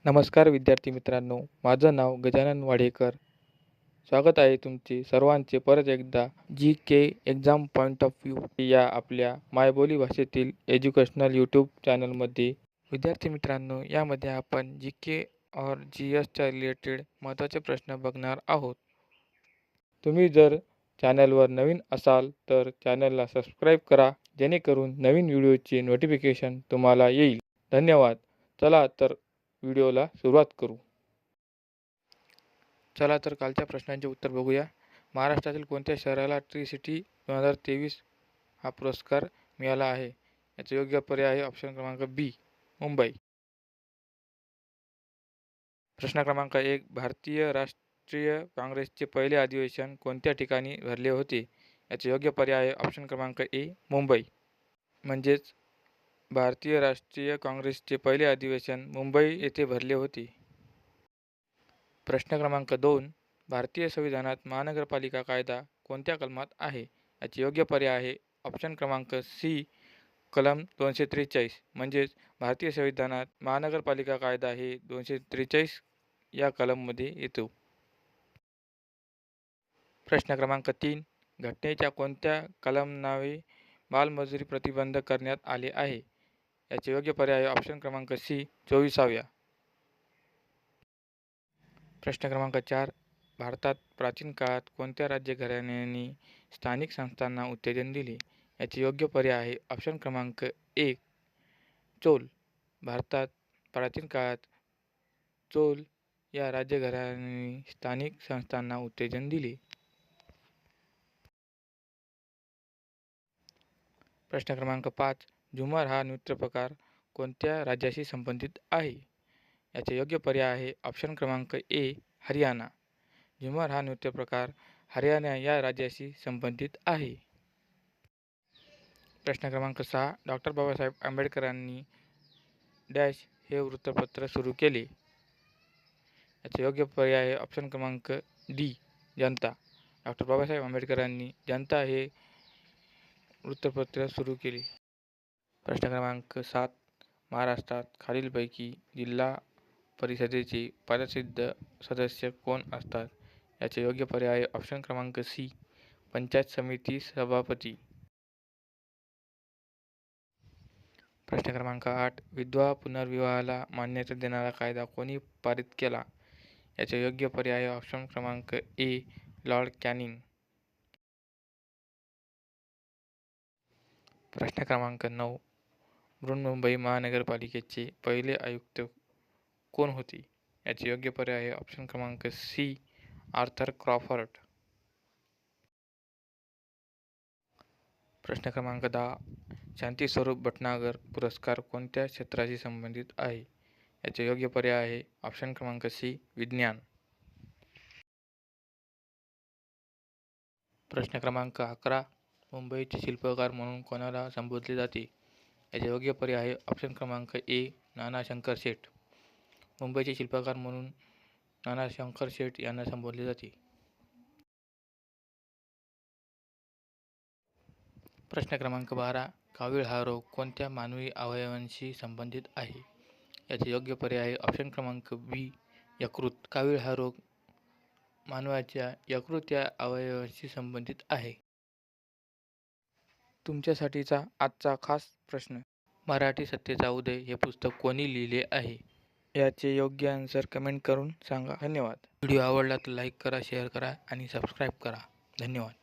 नमस्कार विद्यार्थी मित्रांनो, माझं नाव गजानन वाडेकर. स्वागत आहे तुमचे सर्वांचे परत एकदा जी के एक्झाम पॉईंट ऑफ व्ह्यू या आपल्या मायबोली भाषेतील एज्युकेशनल यूट्यूब चॅनलमध्ये. विद्यार्थी मित्रांनो, यामध्ये आपण जी के और जी एसच्या रिलेटेड महत्त्वाचे प्रश्न बघणार आहोत. तुम्ही जर चॅनलवर नवीन असाल तर चॅनलला सबस्क्राईब करा, जेणेकरून नवीन व्हिडिओचे नोटिफिकेशन तुम्हाला येईल. धन्यवाद. चला तर व्हिडिओला सुरुवात करू. चला तर कालच्या प्रश्नांचे उत्तर बघूया. महाराष्ट्रातील कोणत्या शहराला ट्री सिटी 2023 हा पुरस्कार मिळाला आहे? याचा योग्य पर्याय आहे ऑप्शन क्रमांक बी, मुंबई. प्रश्न क्रमांक 1. भारतीय राष्ट्रीय काँग्रेसचे पहिले अधिवेशन कोणत्या ठिकाणी भरले होते? याचे योग्य पर्याय आहे ऑप्शन क्रमांक ए, मुंबई. म्हणजेच भारतीय राष्ट्रीय काँग्रेसचे पहिले अधिवेशन मुंबई येथे भरले होते. प्रश्न क्रमांक 2. भारतीय संविधानात महानगरपालिका कायदा कोणत्या कलमात आहे? याचे योग्य पर्याय आहे ऑप्शन क्रमांक सी, कलम 243. म्हणजेच भारतीय संविधानात महानगरपालिका कायदा हे 243 या कलममध्ये येतो. प्रश्न क्रमांक 3. घटनेच्या कोणत्या कलमान्वये बालमजुरी प्रतिबंध करण्यात आले आहे? याचे योग्य पर्याय ऑप्शन क्रमांक सी, 24व्या. प्रश्न क्रमांक 4. भारतात प्राचीन काळात कोणत्या राज्यघराण्यांनी स्थानिक संस्थांना उत्तेजन दिले? याचे योग्य पर्याय आहे ऑप्शन क्रमांक 1, चोल. भारतात प्राचीन काळात चोल या राज्यघराण्यांनी स्थानिक संस्थांना उत्तेजन दिले. प्रश्न क्रमांक 5. झुमर हा नृत्यप्रकार कोणत्या राज्याशी संबंधित आहे? याचे योग्य पर्याय आहे ऑप्शन क्रमांक ए, हरियाणा. झुमर हा नृत्यप्रकार हरियाणा या राज्याशी संबंधित आहे. प्रश्न क्रमांक 6. डॉक्टर बाबासाहेब आंबेडकरांनी डॅश हे वृत्तपत्र सुरू केले? याचे योग्य पर्याय आहे ऑप्शन क्रमांक डी, जनता. डॉक्टर बाबासाहेब आंबेडकरांनी जनता हे वृत्तपत्र सुरू केले. प्रश्न क्रमांक 7. महाराष्ट्रात खालीलपैकी जिल्हा परिषदेचे पदसिद्ध सदस्य कोण असतात? याचे योग्य पर्याय आहे ऑप्शन क्रमांक सी, पंचायत समिती सभापती. प्रश्न क्रमांक 8. विधवा पुनर्विवाहाला मान्यता देणारा कायदा कोणी पारित केला? याचे योग्य पर्याय आहे ऑप्शन क्रमांक ए, लॉर्ड कॅनिंग. प्रश्न क्रमांक 9. बृहन्मुंबई महानगरपालिकेचे पहिले आयुक्त कोण होते? याचे योग्य पर्याय आहे ऑप्शन क्रमांक सी, आर्थर क्रॉफर्ड. प्रश्न क्रमांक 10. शांतीस्वरूप भटनागर पुरस्कार कोणत्या क्षेत्राशी संबंधित आहे? याचे योग्य पर्याय आहे ऑप्शन क्रमांक सी, विज्ञान. प्रश्न क्रमांक 11. मुंबईचे शिल्पकार म्हणून कोणाला संबोधले जाते? याचे योग्य पर्याय आहे ऑप्शन क्रमांक ए, नाना शंकर शेठ. मुंबईचे शिल्पकार म्हणून नाना शंकर शेठ यांना संबोधले जाते. प्रश्न क्रमांक 12. कावीळ हा रोग कोणत्या मानवी अवयवांशी संबंधित आहे? याचे योग्य पर्याय आहे ऑप्शन क्रमांक बी, यकृत. कावीळ हा रोग मानवाच्या यकृत या अवयवाशी संबंधित आहे. तुमच्यासाठीचा आजचा खास प्रश्न. मराठी सत्तेचा उदय हे पुस्तक कोणी लिहिले आहे? याचे योग्य आन्सर कमेंट करून सांगा. धन्यवाद. व्हिडिओ आवडला तर लाईक करा, शेअर करा आणि सबस्क्राईब करा. धन्यवाद.